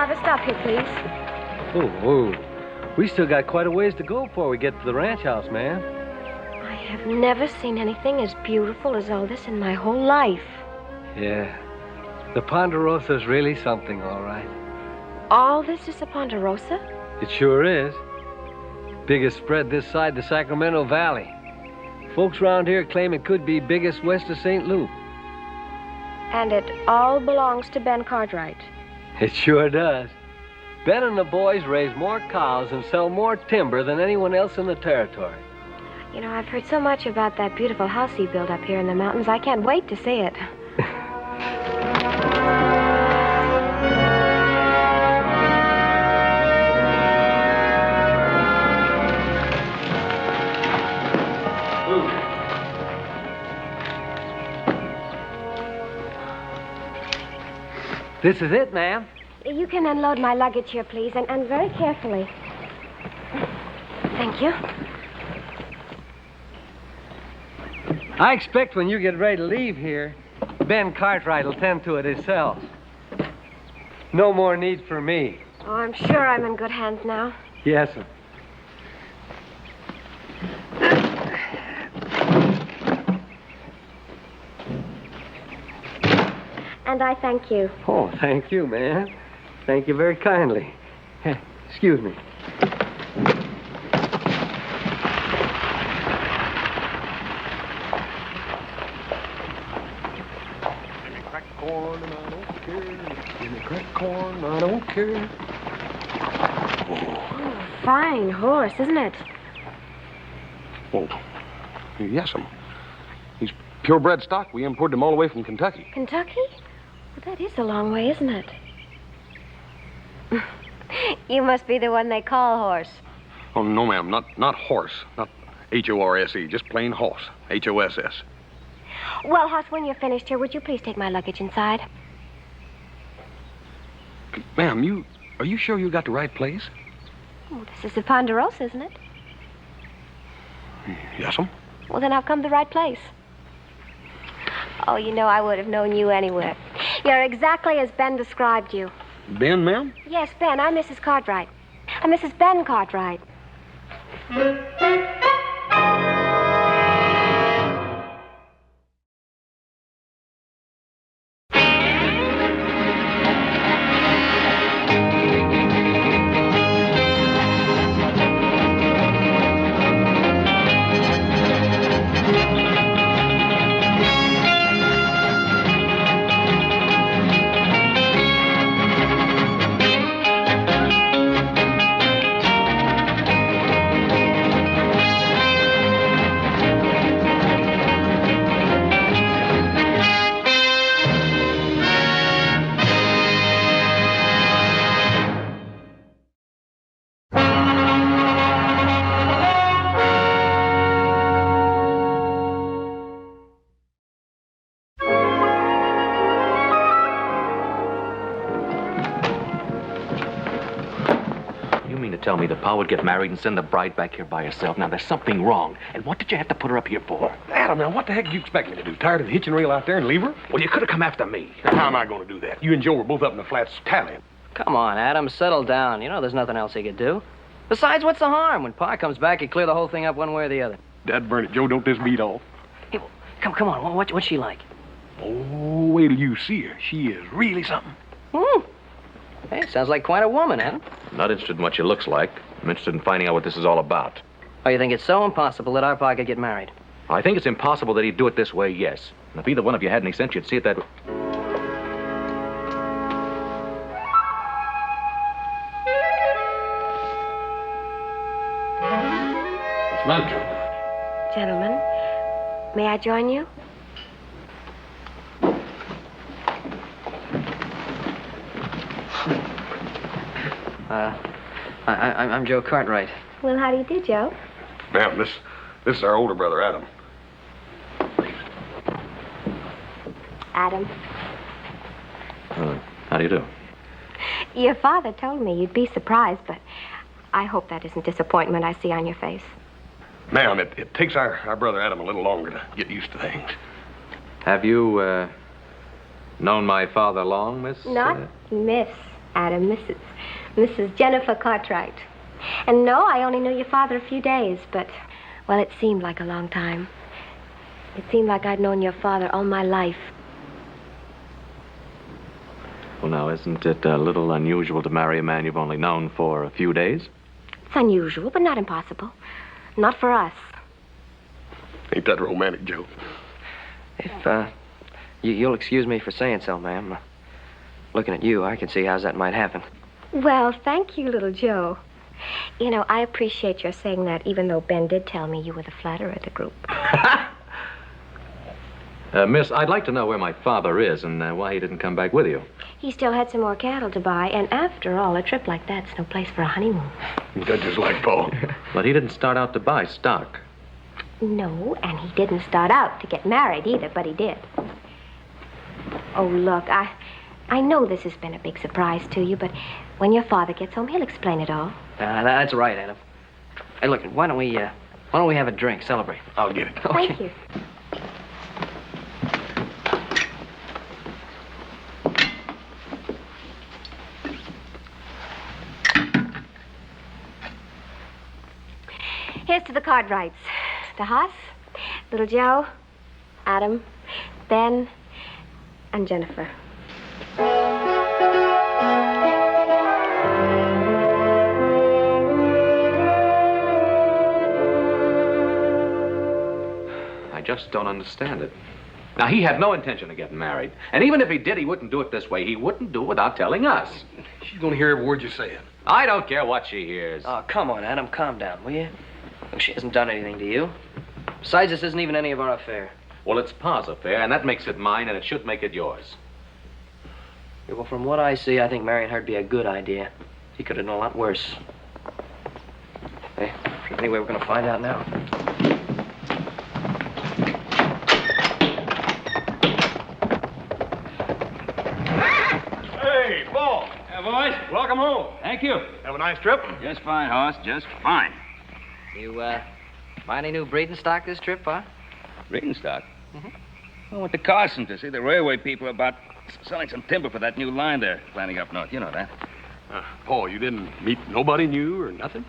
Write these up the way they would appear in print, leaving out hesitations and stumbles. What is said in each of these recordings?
driver, stop here, please. Oh. We still got quite a ways to go before we get to the ranch house, ma'am. I have never seen anything as beautiful as all this in my whole life. Yeah. The Ponderosa's really something, all right. All this is a Ponderosa? It sure is. Biggest spread this side the Sacramento Valley. Folks around here claim it could be biggest west of St. Louis. And it all belongs to Ben Cartwright. It sure does. Ben and the boys raise more cows and sell more timber than anyone else in the territory. You know, I've heard so much about that beautiful house he built up here in the mountains. I can't wait to see it. This is it, ma'am. You can unload my luggage here, please, and very carefully. Thank you. I expect when you get ready to leave here, Ben Cartwright will tend to it himself. No more need for me. Oh, I'm sure I'm in good hands now. Yes, sir. And I thank you. Oh, thank you, ma'am. Thank you very kindly. Excuse me. Crack corn and I don't care. Give me crack corn, I don't care. Oh, fine horse, isn't it? Oh, yes'm. He's purebred stock. We imported him all the way from Kentucky. Kentucky? Well, that is a long way, isn't it? You must be the one they call horse. Oh, no, ma'am. Not horse. Not H-O-R-S-E. Just plain hoss. H-O-S-S. Well, Hoss, when you're finished here, would you please take my luggage inside? Ma'am, are you sure you got the right place? Oh, this is the Ponderosa, isn't it? Yes'm. Well, then I've come to the right place. Oh, you know, I would have known you anywhere. You're exactly as Ben described you. Ben, ma'am? Yes, Ben. I'm Mrs. Cartwright. I'm Mrs. Ben Cartwright. Tell me the Pa would get married and send the bride back here by herself. Now, there's something wrong. And what did you have to put her up here for? Adam, now, what the heck do you expect me to do? Tired of the hitching rail out there and leave her? Well, you could have come after me. How am I going to do that? You and Joe were both up in the flats tallying. Come on, Adam, settle down. You know there's nothing else he could do. Besides, what's the harm? When Pa comes back, he'd clear the whole thing up one way or the other. Dad burn it, Joe, don't this beat off? Hey, well, come on. What's she like? Oh, wait till you see her. She is really something. Hey, sounds like quite a woman, Adam. I'm not interested in what she looks like. I'm interested in finding out what this is all about. Oh, you think it's so impossible that our Pa could get married? I think it's impossible that he'd do it this way, yes. And if either one of you had any sense, you'd see it that way. What's that? Gentlemen, may I join you? I'm Joe Cartwright. Well, how do you do, Joe? Ma'am, this is our older brother, Adam. Adam. How do you do? Your father told me you'd be surprised, but I hope that isn't disappointment I see on your face. Ma'am, it takes our brother Adam a little longer to get used to things. Have you, known my father long, Miss? Not Miss Adam, Mrs. Jennifer Cartwright. And no, I only knew your father a few days, but, well, it seemed like a long time. It seemed like I'd known your father all my life. Well, now, isn't it a little unusual to marry a man you've only known for a few days? It's unusual, but not impossible. Not for us. Ain't that romantic, Joe? If, you'll excuse me for saying so, ma'am. Looking at you, I can see how that might happen. Well, thank you, little Joe. You know, I appreciate your saying that, even though Ben did tell me you were the flatterer of the group. Miss, I'd like to know where my father is and why he didn't come back with you. He still had some more cattle to buy, and after all, a trip like that's no place for a honeymoon. That's just like Paul. But he didn't start out to buy stock. No, and he didn't start out to get married either, but he did. Oh, look, I know this has been a big surprise to you, but when your father gets home, he'll explain it all. That's right, Adam. Hey, look, why don't we have a drink, celebrate? I'll get it. Okay. Thank you. Here's to the Cartwrights. To Hoss, little Joe, Adam, Ben, and Jennifer. I just don't understand it. Now, he had no intention of getting married. And even if he did, he wouldn't do it this way. He wouldn't do it without telling us. She's gonna hear every word you're saying. I don't care what she hears. Oh, come on, Adam, calm down, will you? Look, she hasn't done anything to you. Besides, this isn't even any of our affair. Well, it's Pa's affair, and that makes it mine, and it should make it yours. Yeah, well, from what I see, I think marrying her'd be a good idea. He could have done a lot worse. Hey, anyway, we're gonna find out now. Hey, Paul. Yeah, boys. Welcome home. Thank you. Have a nice trip? Just fine, Hoss. Just fine. You, buy any new breeding stock this trip, huh? Breeding stock? Mm-hmm. I went to Carson to see the railway people about selling some timber for that new line they're planning up north. You know that. Paul, you didn't meet nobody new or nothing?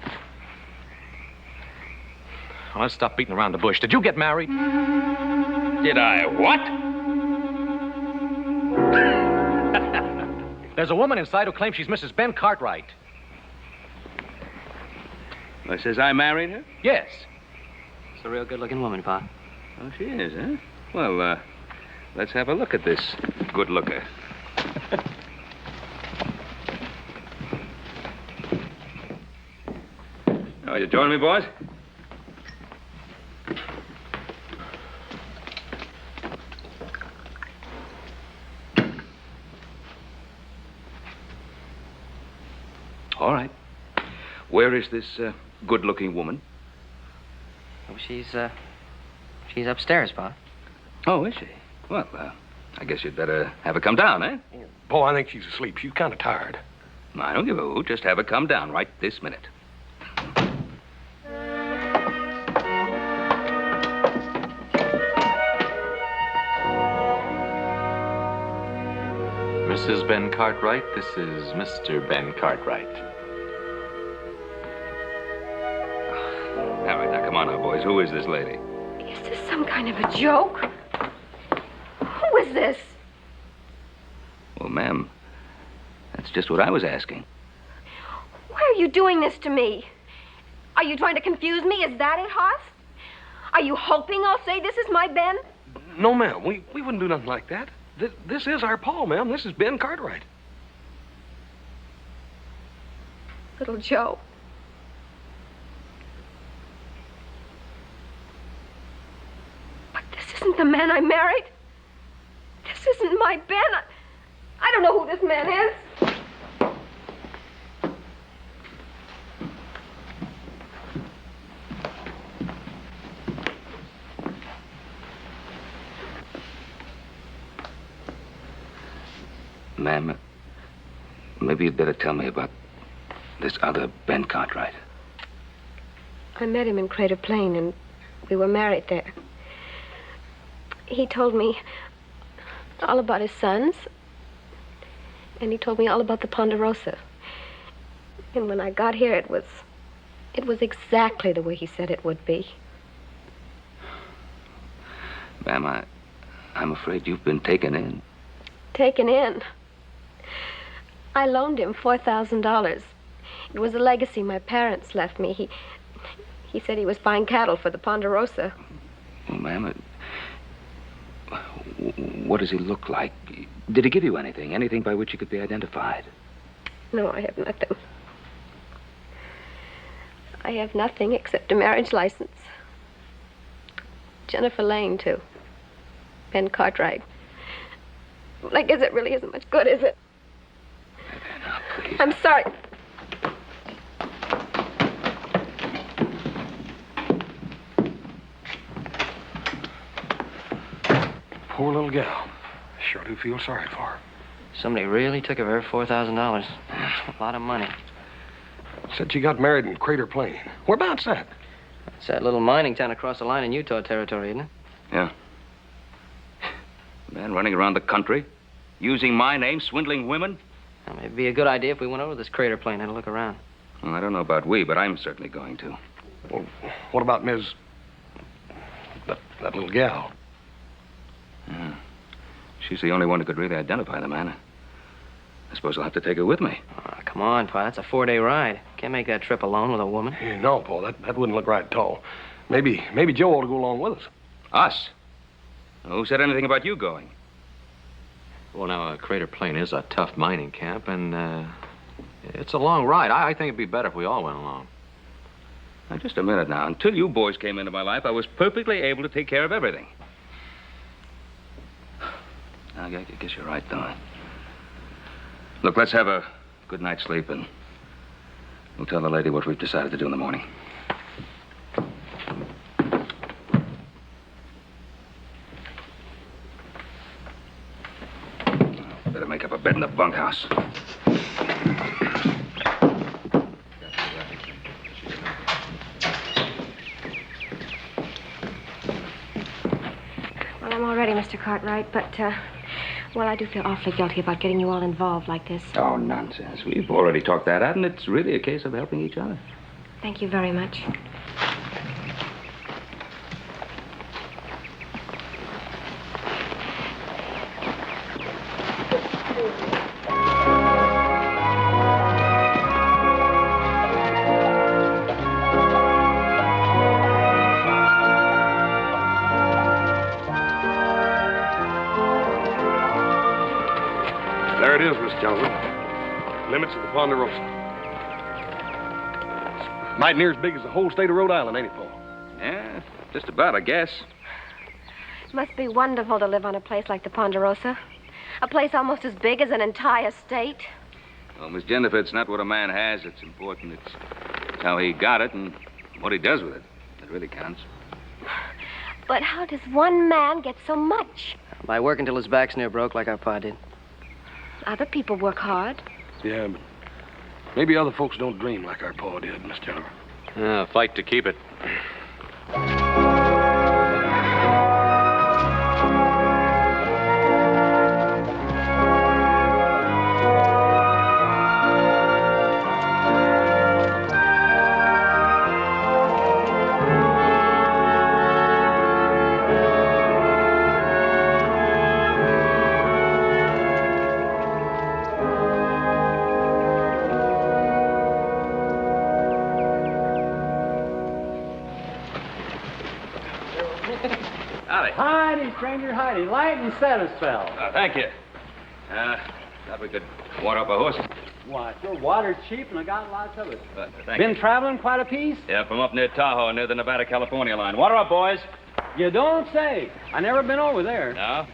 Well, let's stop beating around the bush. Did you get married? Did I what? There's a woman inside who claims she's Mrs. Ben Cartwright. I says I married her? Yes. It's a real good-looking woman, Pa. Oh, she is, huh? Well, let's have a look at this good looker. Oh, you join me, boys? All right. Where is this good-looking woman? Oh, she's upstairs, Pa. Oh, is she? Well, I guess you'd better have her come down, eh? Paul, I think she's asleep. She's kind of tired. I don't give a hoot. Just have her come down right this minute. Mrs. Ben Cartwright, this is Mr. Ben Cartwright. All right, now, come on now, boys. Who is this lady? Is this some kind of a joke? Who is this? Well, ma'am, that's just what I was asking. Why are you doing this to me? Are you trying to confuse me? Is that it, Hoss? Are you hoping I'll say this is my Ben? No, ma'am. We wouldn't do nothing like that. This is our Paul, ma'am. This is Ben Cartwright. Little Joe. But this isn't the man I married. This isn't my Ben. I don't know who this man is. Ma'am, maybe you'd better tell me about this other Ben Cartwright. I met him in Crater Plain, and we were married there. He told me all about his sons. And he told me all about the Ponderosa. And when I got here, it was exactly the way he said it would be. Ma'am, I'm afraid you've been taken in. Taken in. I loaned him $4,000. It was a legacy my parents left me. He said he was buying cattle for the Ponderosa. Well, ma'am, what does he look like? Did he give you anything? Anything by which he could be identified? No, I have nothing. I have nothing except a marriage license. Jennifer Lane, too. Ben Cartwright. Well, I guess it really isn't much good, is it? Now, please. I'm sorry. Poor little gal. Sure do feel sorry for her. Somebody really took of her $4,000. That's a lot of money. Said she got married in Crater Plain. Whereabouts that? It's that little mining town across the line in Utah territory, isn't it? Yeah. Man running around the country, using my name, swindling women. Well, it'd be a good idea if we went over to this crater plane and had a look around. Well, I don't know about we, but I'm certainly going to. Well, what about Ms. That little gal? Yeah. She's the only one who could really identify the man. I suppose I'll have to take her with me. Oh, come on, Pa. That's a 4-day ride. Can't make that trip alone with a woman. Yeah, no, Paul, that wouldn't look right at all. Maybe Joe ought to go along with us. Us? Who said anything about you going? Well, now, Crater Plain is a tough mining camp, and it's a long ride. I think it'd be better if we all went along. Now, just a minute now. Until you boys came into my life, I was perfectly able to take care of everything. I guess you're right, though. Look, let's have a good night's sleep, and we'll tell the lady what we've decided to do in the morning. Better make up a bed in the bunkhouse. Well, I'm all ready, Mr. Cartwright, but, well, I do feel awfully guilty about getting you all involved like this. Oh, nonsense. We've already talked that out, and it's really a case of helping each other. Thank you very much. There it is, Miss Johnson. Limits of the Ponderosa. Might near as big as the whole state of Rhode Island, ain't it, Paul? Yeah, just about, I guess. It must be wonderful to live on a place like the Ponderosa. A place almost as big as an entire state. Well, Miss Jennifer, it's not what a man has that's important. It's how he got it and what he does with it that really counts. But how does one man get so much? By working till his back's near broke like our Pa did. Other people work hard. Yeah, but maybe other folks don't dream like our Pa did, Miss Jennifer. Fight to keep it. Howdy. Heidi, stranger, Heidi. Light and set a spell. Thank you. Thought we could water up a horse. Why, your water's cheap and I got lots of it. Thank Been you. traveling quite a piece? Yeah, from up near Tahoe, near the Nevada-California line. Water up, boys. You don't say. I never been over there. No?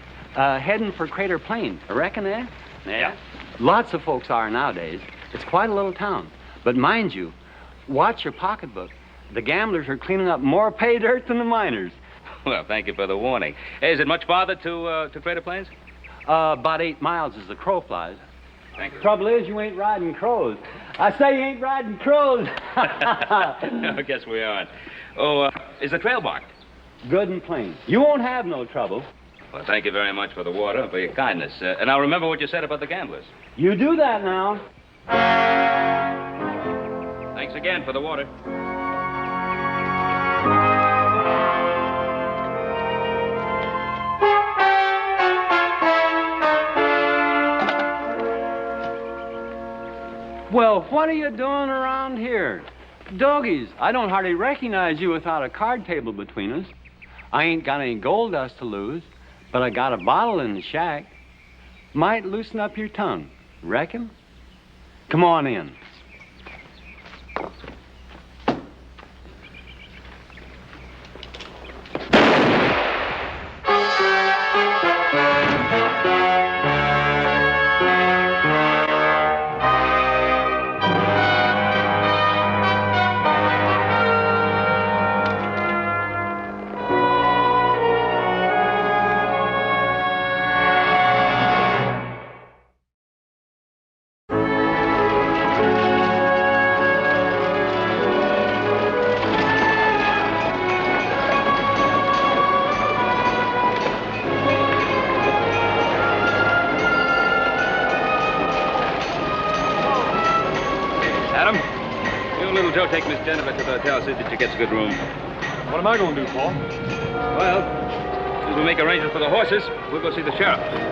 Heading for Crater Plain. I reckon, eh? Yeah. Lots of folks are nowadays. It's quite a little town. But mind you, watch your pocketbook. The gamblers are cleaning up more pay dirt than the miners. Well, thank you for the warning. Hey, is it much farther to Crater Plains? About 8 miles as the crow flies. Thank you. Trouble is, you ain't riding crows. I say you ain't riding crows. I guess we aren't. Oh, is the trail marked? Good and plain. You won't have no trouble. Well, thank you very much for the water and for your kindness. And I'll remember what you said about the gamblers. You do that now. Thanks again for the water. Well, what are you doing around here? Doggies, I don't hardly recognize you without a card table between us. I ain't got any gold dust to lose, but I got a bottle in the shack. Might loosen up your tongue, reckon? Come on in. Joe, take Miss Jennifer to the hotel, see that she gets a good room. What am I going to do, Paul? Well, as we make arrangements for the horses, we'll go see the sheriff.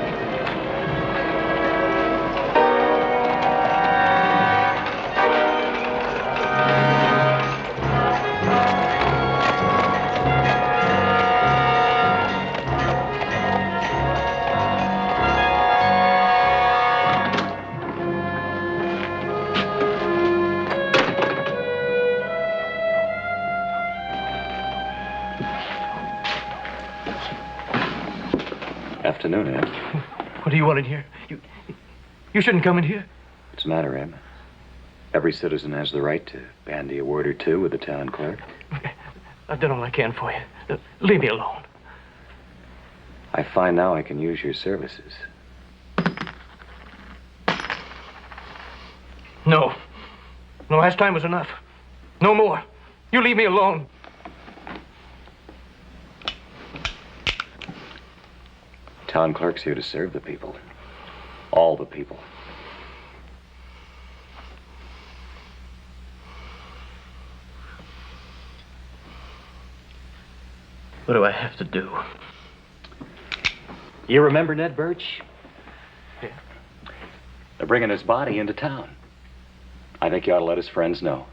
Afternoon, Ed. What do you want in here? You shouldn't come in here. What's the matter, Ed? Every citizen has the right to bandy a word or two with the town clerk. I've done all I can for you. Leave me alone. I find now I can use your services. No. The last time was enough. No more. You leave me alone. Town clerk's here to serve the people. All the people. What do I have to do? You remember Ned Birch? Yeah. They're bringing his body into town. I think you ought to let his friends know.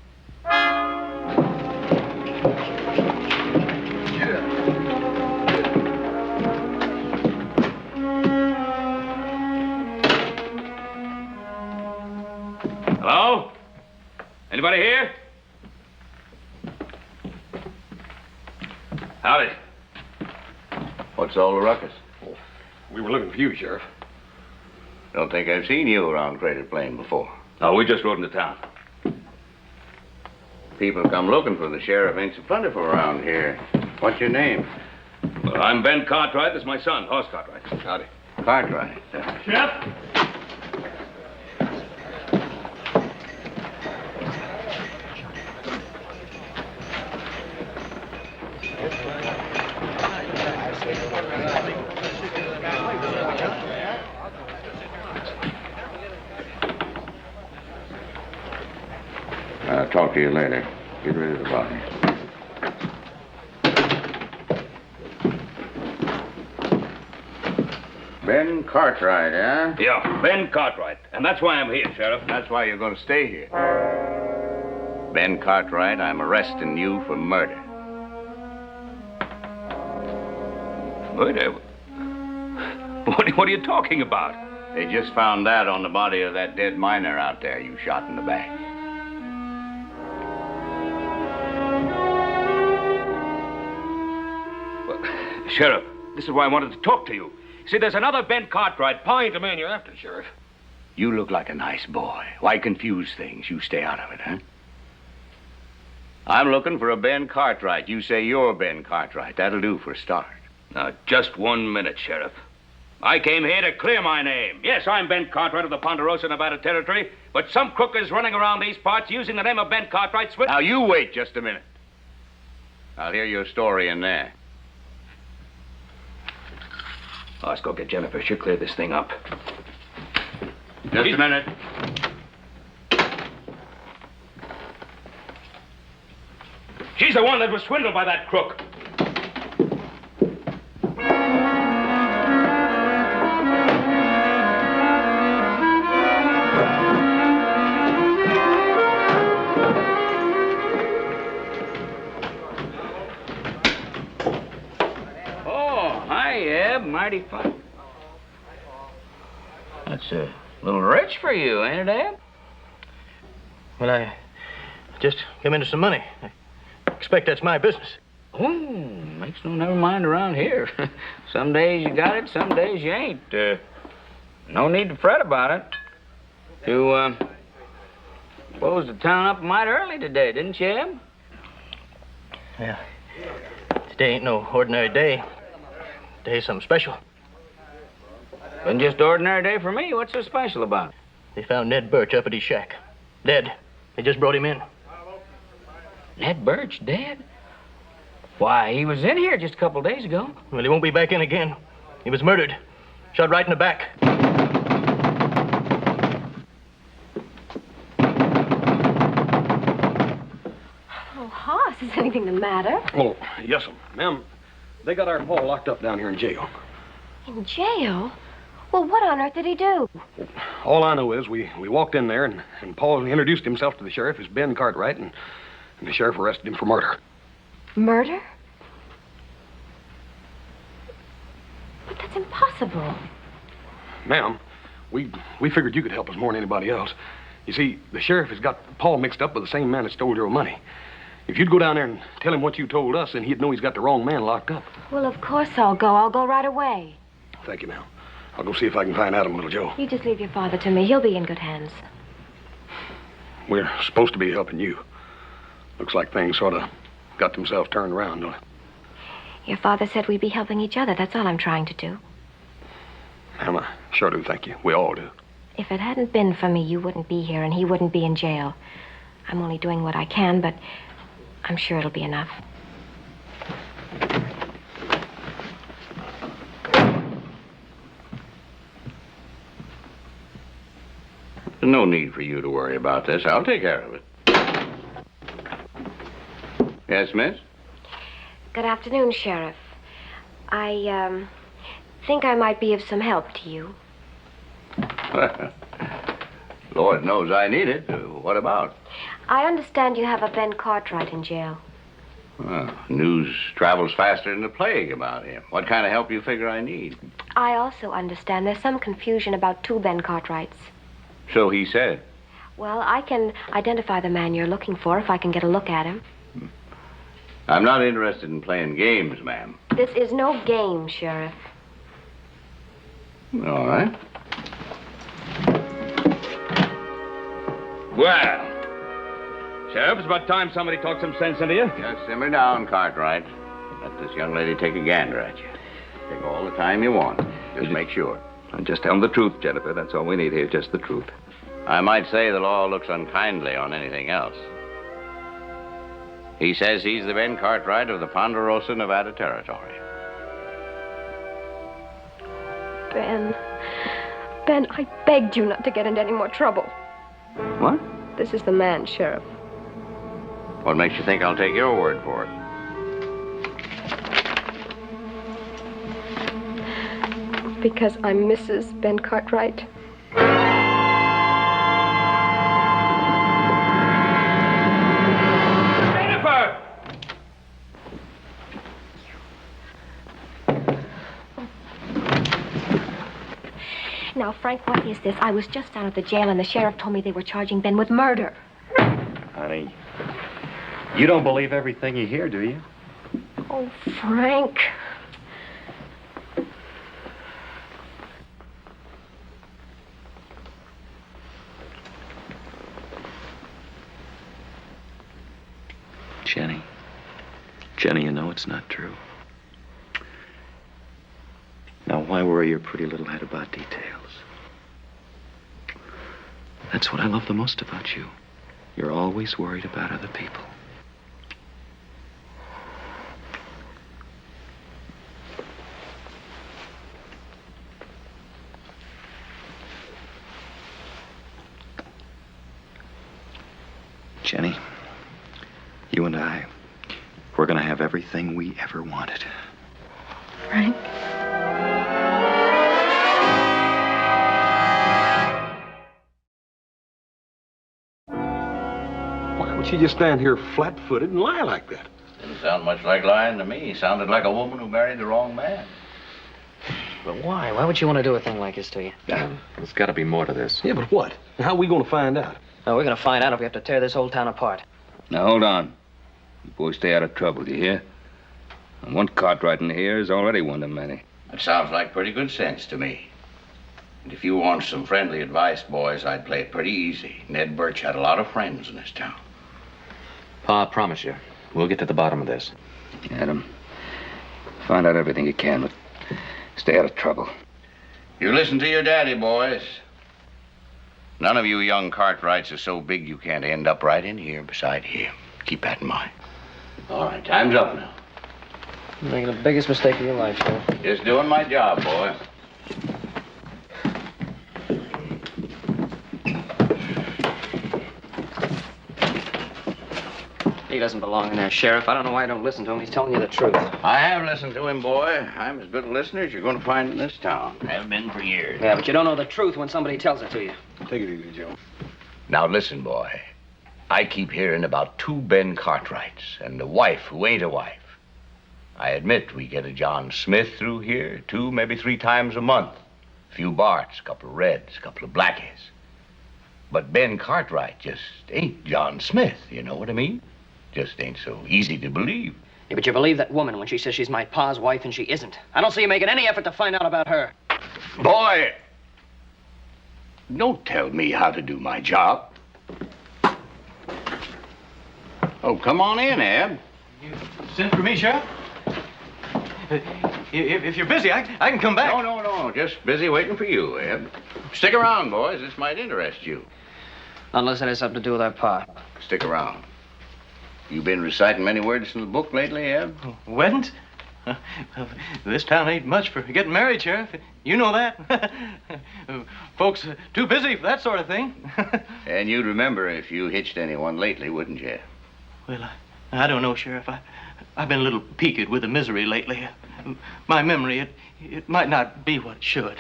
Hello? Anybody here? Howdy. What's all the ruckus? We were looking for you, Sheriff. Don't think I've seen you around Crater Plain before. Oh, we just rode into town. People come looking for the sheriff. Ain't so plentiful around here. What's your name? Well, I'm Ben Cartwright. This is my son, Hoss Cartwright. Howdy. Cartwright. Sheriff? I'll talk to you later. Get rid of the body. Ben Cartwright, huh? Yeah, Ben Cartwright. And that's why I'm here, Sheriff. That's why you're going to stay here. Ben Cartwright, I'm arresting you for murder. Murder? What are you talking about? They just found that on the body of that dead miner out there you shot in the back. Sheriff, this is why I wanted to talk to you. See, there's another Ben Cartwright. Pa ain't the man you're after, Sheriff. You look like a nice boy. Why confuse things? You stay out of it, huh? I'm looking for a Ben Cartwright. You say you're Ben Cartwright. That'll do for a start. Now, just 1 minute, Sheriff. I came here to clear my name. Yes, I'm Ben Cartwright of the Ponderosa, Nevada Territory, but some crook is running around these parts using the name of Ben Cartwright. Now, you wait just a minute. I'll hear your story in there. Oh, let's go get Jennifer. She'll clear this thing up. Just a minute. She's the one that was swindled by that crook. Oh, hi, Eb. Mighty fine. That's a little rich for you, ain't it, Eb? Well, I just come into some money. I expect that's my business. Oh, makes no never mind around here. Some days you got it, some days you ain't. No need to fret about it. You, closed the town up mighty early today, didn't you, Eb? Yeah. Today ain't no ordinary day. Today's something special. Wasn't just an ordinary day for me. What's so special about it? They found Ned Birch up at his shack. Dead. They just brought him in. Ned Birch dead? Why, he was in here just a couple days ago. Well, he won't be back in again. He was murdered. Shot right in the back. Oh, Hoss, is anything the matter? Oh, yes, ma'am. They got our Paul locked up down here in jail. In jail? Well, what on earth did he do? All I know is we walked in there, and Paul introduced himself to the sheriff as Ben Cartwright, and the sheriff arrested him for murder. Murder? But that's impossible. Ma'am, we figured you could help us more than anybody else. You see, the sheriff has got Paul mixed up with the same man that stole your money. If you'd go down there and tell him what you told us, then he'd know he's got the wrong man locked up. Well, of course I'll go. I'll go right away. Thank you, ma'am. I'll go see if I can find Adam, little Joe. You just leave your father to me. He'll be in good hands. We're supposed to be helping you. Looks like things sort of got themselves turned around, don't it? Your father said we'd be helping each other. That's all I'm trying to do. Ma'am, I sure do thank you. We all do. If it hadn't been for me, you wouldn't be here and he wouldn't be in jail. I'm only doing what I can, but I'm sure it'll be enough. There's no need for you to worry about this. I'll take care of it. Yes, miss? Good afternoon, Sheriff. I think I might be of some help to you. Lord knows I need it. What about? I understand you have a Ben Cartwright in jail. Well, news travels faster than the plague about him. What kind of help you figure I need? I also understand there's some confusion about two Ben Cartwrights. So he said. Well, I can identify the man you're looking for if I can get a look at him. I'm not interested in playing games, ma'am. This is no game, Sheriff. All right. Well, Sheriff, it's about time somebody talked some sense into you. Just simmer down, Cartwright. Let this young lady take a gander at you. Take all the time you want. Just make sure. And just tell them the truth, Jennifer. That's all we need here, just the truth. I might say the law looks unkindly on anything else. He says he's the Ben Cartwright of the Ponderosa, Nevada Territory. Ben, I begged you not to get into any more trouble. What? This is the man, Sheriff. What makes you think I'll take your word for it? Because I'm Mrs. Ben Cartwright. Jennifer! Now, Frank, what is this? I was just down at the jail, and the sheriff told me they were charging Ben with murder. Honey, you don't believe everything you hear, do you? Oh, Frank. Jenny, you know it's not true. Now, why worry your pretty little head about details? That's what I love the most about you. You're always worried about other people. everything we ever wanted. Frank? Why would she just stand here flat-footed and lie like that? Didn't sound much like lying to me. Sounded like a woman who married the wrong man. But why? Why would she want to do a thing like this to you? There's got to be more to this. Yeah, but what? And how are we going to find out? Oh, we're going to find out if we have to tear this whole town apart. Now, hold on. You boys stay out of trouble, do you hear? And one Cartwright in here is already one too many. That sounds like pretty good sense to me. And if you want some friendly advice, boys, I'd play it pretty easy. Ned Birch had a lot of friends in this town. Pa, I promise you, we'll get to the bottom of this. Adam, find out everything you can, but stay out of trouble. You listen to your daddy, boys. None of you young Cartwrights are so big you can't end up right in here beside him. Keep that in mind. All right, time's up now. You're making the biggest mistake of your life, Sheriff. Just doing my job, boy. He doesn't belong in there, Sheriff. I don't know why I don't listen to him. He's telling you the truth. I have listened to him, boy. I'm as good a listener as you're going to find in this town. Have been for years. Yeah, but you don't know the truth when somebody tells it to you. Take it easy, Joe. Now listen, boy. I keep hearing about 2 Ben Cartwrights and a wife who ain't a wife. I admit we get a John Smith through here 2, maybe 3 times a month. A few Barts, a couple of Reds, a couple of Blackies. But Ben Cartwright just ain't John Smith, you know what I mean? Just ain't so easy to believe. Yeah, but you believe that woman when she says she's my pa's wife and she isn't. I don't see you making any effort to find out about her. Boy, don't tell me how to do my job. Oh, come on in, Ab. You sent for me, Sheriff? If you're busy, I can come back. No. Just busy waiting for you, Ab. Stick around, boys. This might interest you. Unless it has something to do with our pa. Stick around. You been reciting many words from the book lately, Ab? Weddings? This town ain't much for getting married, Sheriff. You know that. Folks too busy for that sort of thing. And you'd remember if you hitched anyone lately, wouldn't you? Well, I don't know, Sheriff. I've been a little peaked with the misery lately. My memory, it might not be what it should.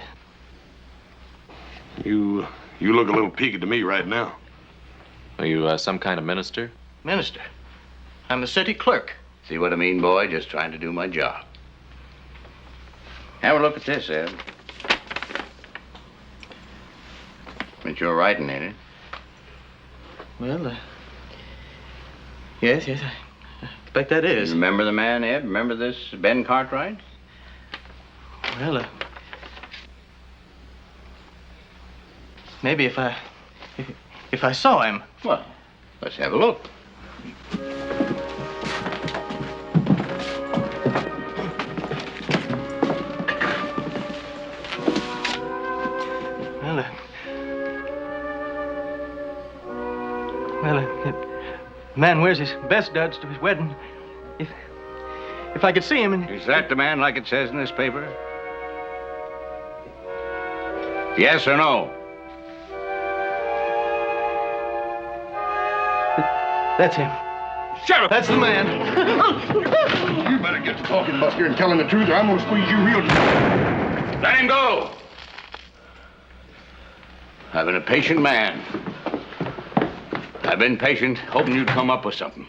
You look a little peaked to me right now. Are you some kind of minister? Minister? I'm a city clerk. See what I mean, boy? Just trying to do my job. Have a look at this, Ed. It's your writing, ain't it? Well, yes, I expect that is. You remember the man, Ed? Remember this Ben Cartwright? Well, maybe if I saw him. Well, let's have a look. Man wears his best duds to his wedding. If I could see him and... Is that the man like it says in this paper? Yes or no? That's him. Sheriff! That's the man. You better get to talking, Buster, and telling the truth, or I'm gonna squeeze you real tight. Let him go! I've been a patient man. I've been patient, hoping you'd come up with something.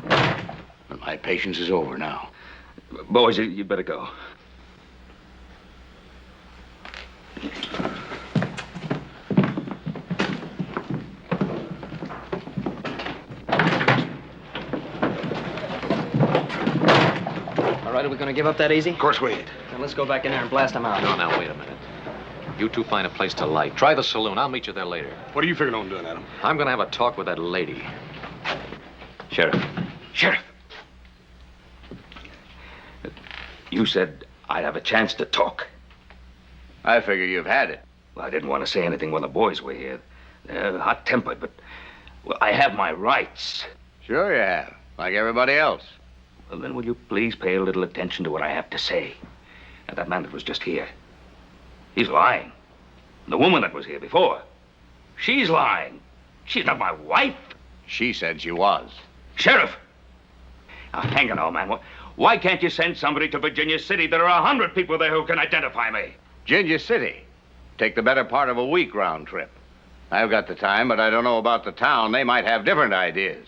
But my patience is over now. Boys, you better go. All right, are we going to give up that easy? Of course we ain't. Then let's go back in there and blast them out. No, now, wait a minute. You two find a place to light. Try the saloon. I'll meet you there later. What are you figuring on doing, Adam? I'm going to have a talk with that lady. Sheriff. Sheriff. You said I'd have a chance to talk. I figure you've had it. Well, I didn't want to say anything when the boys were here. They're hot-tempered, but well, I have my rights. Sure you have, like everybody else. Well, then will you please pay a little attention to what I have to say? Now, that man that was just here, he's lying. The woman that was here before, she's lying. She's not my wife. She said she was. Sheriff! Now, hang on, old man. Why can't you send somebody to Virginia City? There are 100 people there who can identify me. Virginia City? Take the better part of a week round trip. I've got the time, but I don't know about the town. They might have different ideas.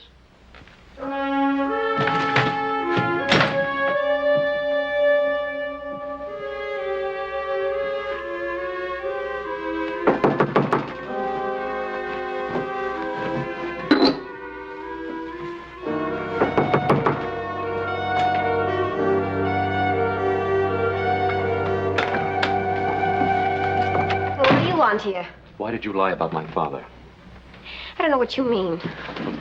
Here. Why did you lie about my father? I don't know what you mean.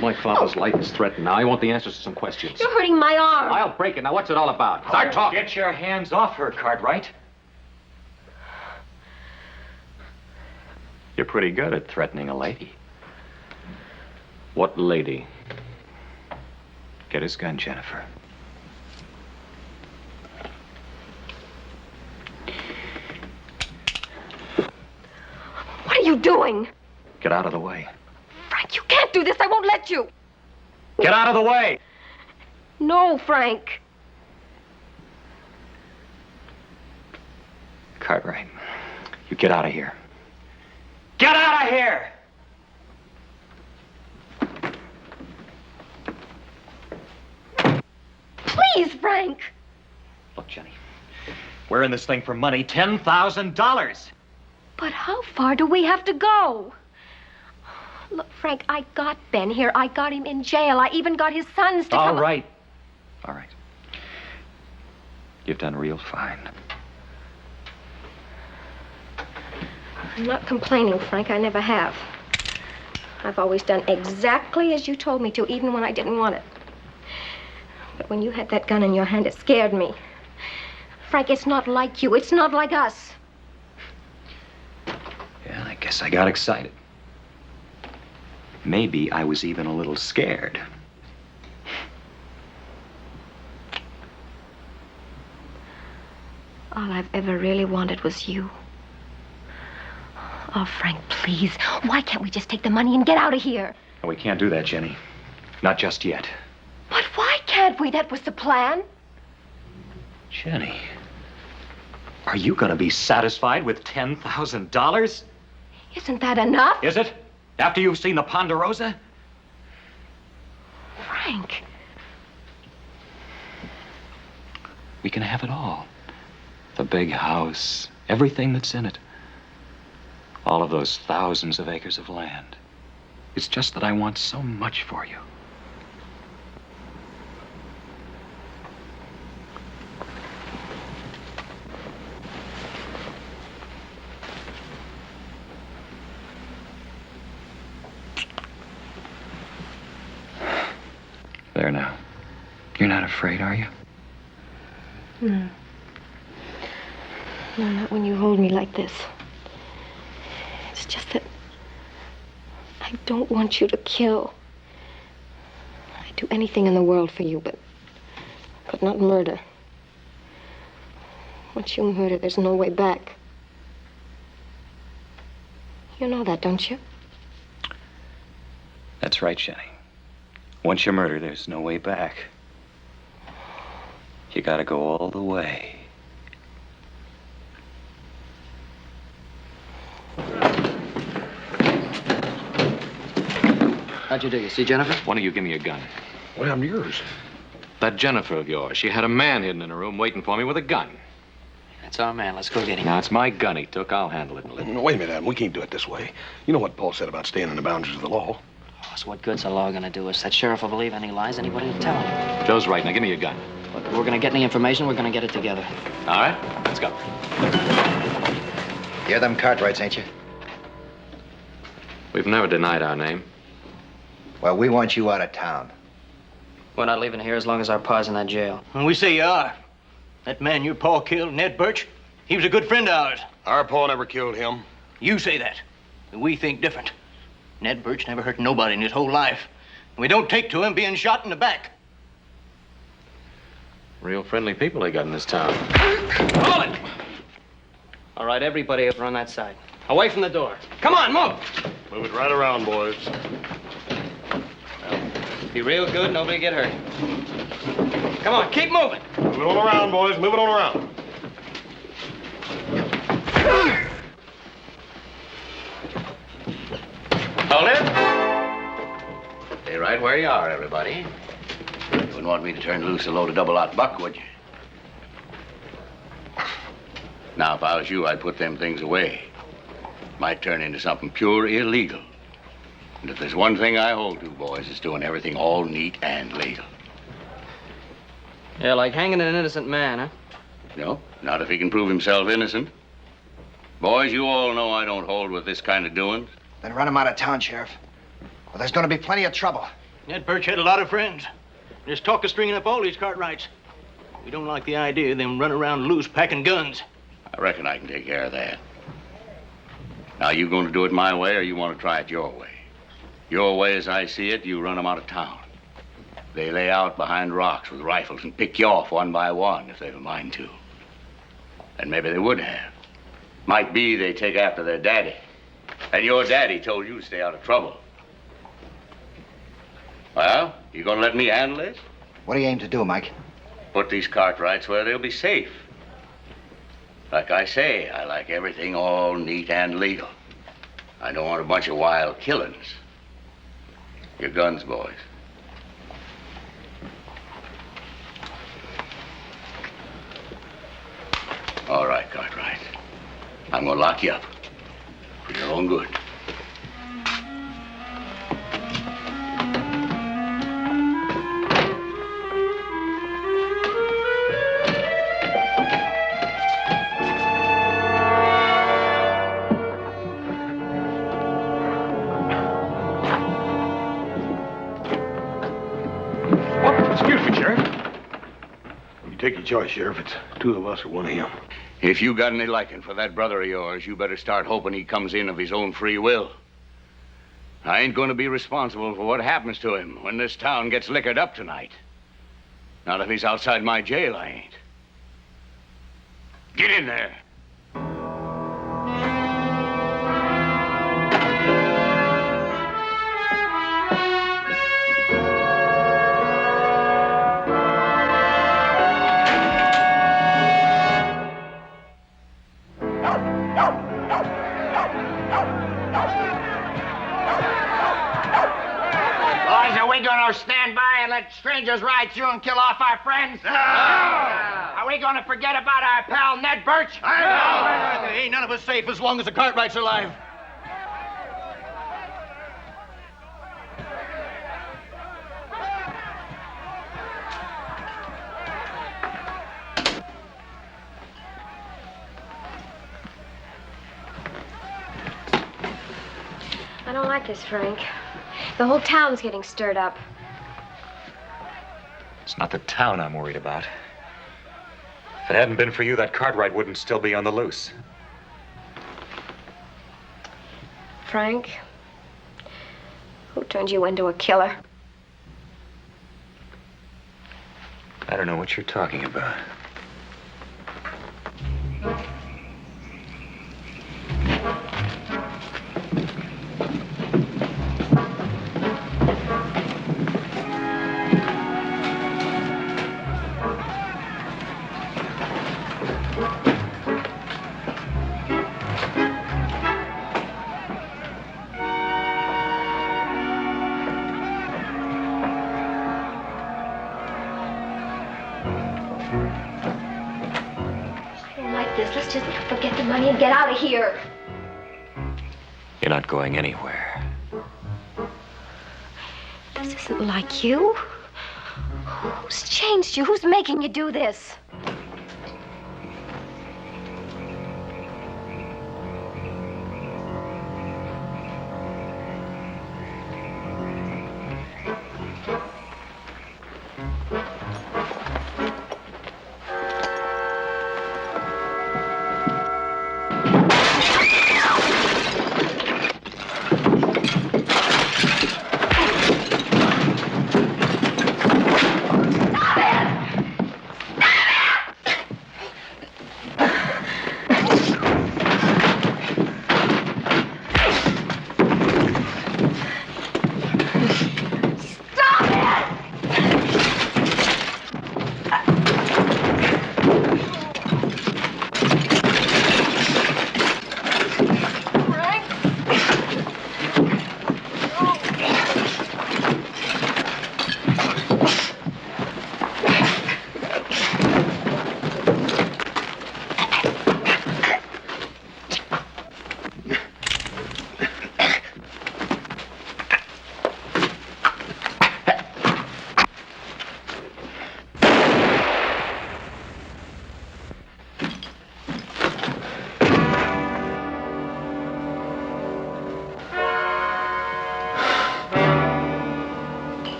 My father's life is threatened now. I want the answers to some questions. You're hurting my arm. I'll break it. Now, what's it all about? Start talking. Get your hands off her, Cartwright. You're pretty good at threatening a lady. What lady? Get his gun, Jennifer. What are you doing? Get out of the way. Frank, you can't do this. I won't let you. Get out of the way! No, Frank. Cartwright, you get out of here. Get out of here! Please, Frank. Look, Jenny, we're in this thing for money, $10,000. But how far do we have to go? Look, Frank, I got Ben here. I got him in jail. I even got his sons to come. All right. All right. You've done real fine. I'm not complaining, Frank. I never have. I've always done exactly as you told me to, even when I didn't want it. But when you had that gun in your hand, it scared me. Frank, it's not like you. It's not like us. Yeah, I guess I got excited. Maybe I was even a little scared. All I've ever really wanted was you. Oh, Frank, please. Why can't we just take the money and get out of here? We can't do that, Jenny. Not just yet. But why can't we? That was the plan. Jenny, are you going to be satisfied with $10,000? Isn't that enough? Is it? After you've seen the Ponderosa? Frank. We can have it all. The big house, everything that's in it. All of those thousands of acres of land. It's just that I want so much for you. There now. You're not afraid, are you? No. No, not when you hold me like this. It's just that I don't want you to kill. I'd do anything in the world for you, but not murder. Once you murder, there's no way back. You know that, don't you? That's right, Jenny. Once you murder, there's no way back. You gotta go all the way. How'd you do? You see Jennifer? Why don't you give me a gun? What happened to yours? That Jennifer of yours, she had a man hidden in her room waiting for me with a gun. That's our man. Let's go get him. Now, it's my gun he took. I'll handle it in a little. No, wait a minute, Adam. We can't do it this way. You know what Paul said about staying in the boundaries of the law. Oh, so what good's the law gonna do us? That sheriff will believe any lies anybody will tell him. Joe's right. Now, give me your gun. Look, if we're gonna get any information, we're gonna get it together. All right, let's go. You're them Cartwrights, ain't you? We've never denied our name. Well, we want you out of town. We're not leaving here as long as our pa's in that jail. Well, we say you are. That man your pa killed, Ned Birch, he was a good friend of ours. Our pa never killed him. You say that. But we think different. Ned Birch never hurt nobody in his whole life. And we don't take to him being shot in the back. Real friendly people they got in this town. Hold it! All right, everybody over on that side. Away from the door. Come on, move! Move it right around, boys. Be real good, nobody get hurt. Come on, keep moving. Move it on around, boys. Move it on around. Hold it. Stay right where you are, everybody. You wouldn't want me to turn loose a load of double-out buck, would you? Now, if I was you, I'd put them things away. Might turn into something pure illegal. And if there's one thing I hold to, boys, it's doing everything all neat and legal. Yeah, like hanging an innocent man, huh? No, not if he can prove himself innocent. Boys, you all know I don't hold with this kind of doings. Then run him out of town, Sheriff. Well, there's going to be plenty of trouble. Ned Birch had a lot of friends. There's talk of stringing up all these Cartwrights. We don't like the idea of them running around loose packing guns. I reckon I can take care of that. Now, you going to do it my way, or you want to try it your way? Your way, as I see it, you run them out of town. They lay out behind rocks with rifles and pick you off one by one if they've a mind to. And maybe they would have. Might be they take after their daddy. And your daddy told you to stay out of trouble. Well, you gonna let me handle this? What do you aim to do, Mike? Put these Cartwrights where they'll be safe. Like I say, I like everything all neat and legal. I don't want a bunch of wild killings. Your guns, boys. All right, Cartwright. I'm gonna lock you up. For your own good. Excuse me, Sheriff. You take your choice, Sheriff. It's two of us or one of him. If you got any liking for that brother of yours, you better start hoping he comes in of his own free will. I ain't going to be responsible for what happens to him when this town gets liquored up tonight. Not if he's outside my jail, I ain't. Get in there. Stand by and let strangers ride through and kill off our friends? No! Are we going to forget about our pal Ned Birch? No! Ain't none of us safe as long as the Cartwrights are alive. I don't like this, Frank. The whole town's getting stirred up. It's not the town I'm worried about. If it hadn't been for you, that Cartwright wouldn't still be on the loose. Frank, who turned you into a killer? I don't know what you're talking about. Let's just forget the money and get out of here. You're not going anywhere. This isn't like you. Who's changed you? Who's making you do this?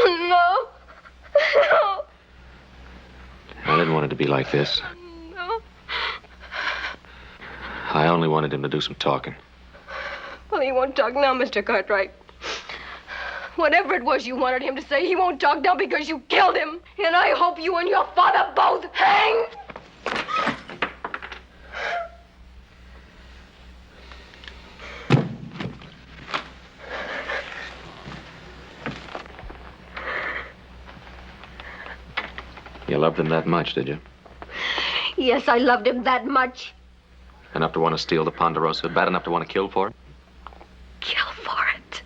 No. No. I didn't want it to be like this. No. I only wanted him to do some talking. Well, he won't talk now, Mr. Cartwright. Whatever it was you wanted him to say, he won't talk now because you killed him. And I hope you and your father both hang. You loved him that much, did you? Yes, I loved him that much. Enough to want to steal the Ponderosa? Bad enough to want to kill for it? Kill for it.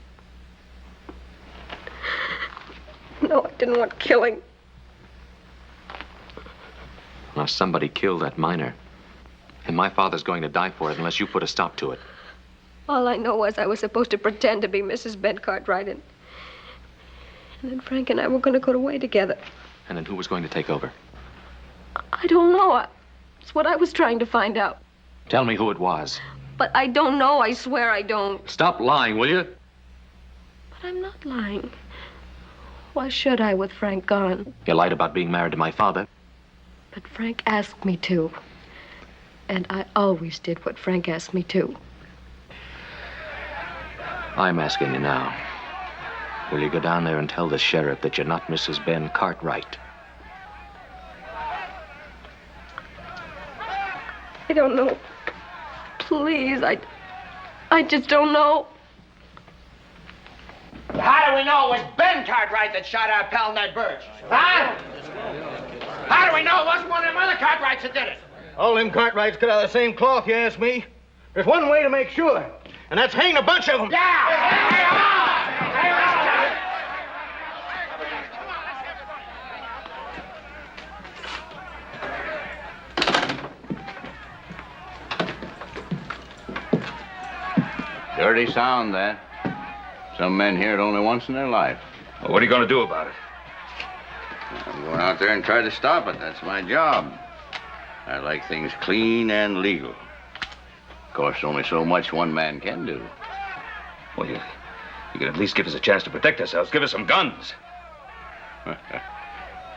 No, I didn't want killing. Now, somebody killed that miner. And my father's going to die for it unless you put a stop to it. All I know was I was supposed to pretend to be Mrs. Ben Cartwright, and then Frank and I were going to go away together. And then who was going to take over? I don't know. It's what I was trying to find out. Tell me who it was. But I don't know. I swear I don't. Stop lying, will you? But I'm not lying. Why should I with Frank gone? You lied about being married to my father. But Frank asked me to. And I always did what Frank asked me to. I'm asking you now. Will you go down there and tell the sheriff that you're not Mrs. Ben Cartwright? I don't know. Please, I just don't know. How do we know it was Ben Cartwright that shot our pal Ned Birch? Huh? How do we know it wasn't one of them other Cartwrights that did it? All them Cartwrights cut out of the same cloth, you ask me. There's one way to make sure, and that's hang a bunch of them. Dirty sound, that. Some men hear it only once in their life. Well, what are you going to do about it? I'm going out there and try to stop it. That's my job. I like things clean and legal. Of course, only so much one man can do. Well, you can at least give us a chance to protect ourselves. Give us some guns.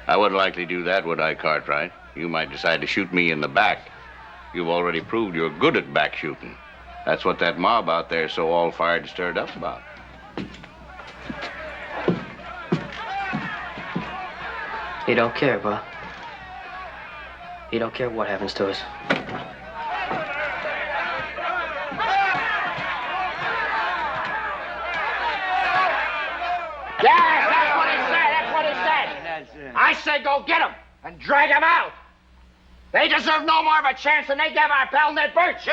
I wouldn't likely do that, would I, Cartwright? You might decide to shoot me in the back. You've already proved you're good at back shooting. That's what that mob out there is so all fired and stirred up about. He don't care, Pa. He don't care what happens to us. Yes, that's what he said. That's what he said. I say go get him and drag him out. They deserve no more of a chance than they gave our pal Ned Birch.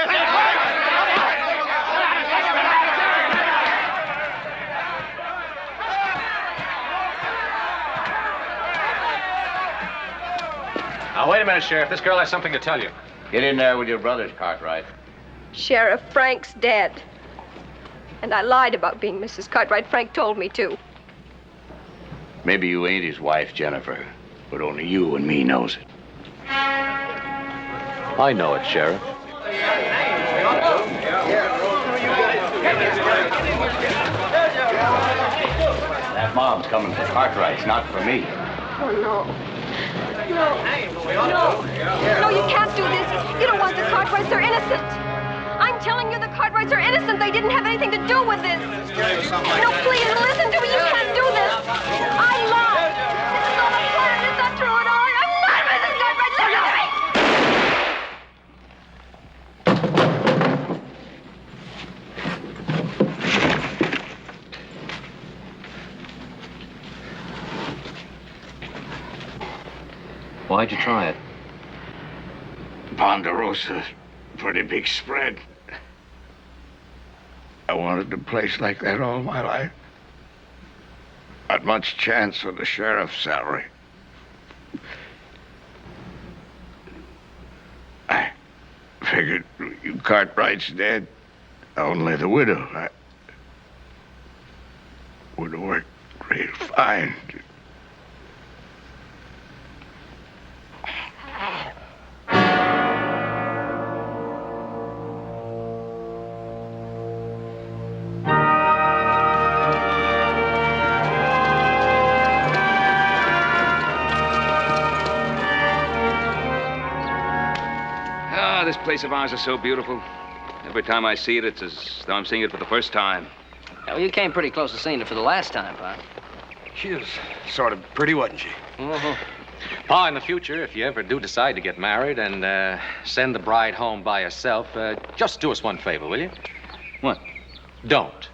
Now, wait a minute, Sheriff. This girl has something to tell you. Get in there with your brothers, Cartwright. Sheriff, Frank's dead. And I lied about being Mrs. Cartwright. Frank told me to. Maybe you ain't his wife, Jennifer, but only you and me knows it. I know it, Sheriff. That mob's coming for Cartwrights, not for me. Oh, no. No, you can't do this. You don't want the Cartwrights. They're innocent. I'm telling you, the Cartwrights are innocent. They didn't have anything to do with this. No, please, listen to me. You can't do this. I lied. This is all a plan. It's not true at all. I'm not Mrs. Cartwright. Listen to me. Why'd you try it? Ponderosa's pretty big spread. I wanted a place like that all my life. Not much chance for the sheriff's salary. I figured you Cartwright's dead. Only the widow. I would have worked real fine. place of ours is so beautiful. Every time I see it, it's as though I'm seeing it for the first time. Yeah, well, you came pretty close to seeing it for the last time, Pa. She was sort of pretty, wasn't she? Mm-hmm. Pa, in the future, if you ever do decide to get married and send the bride home by herself, just do us one favor, will you? What? Don't.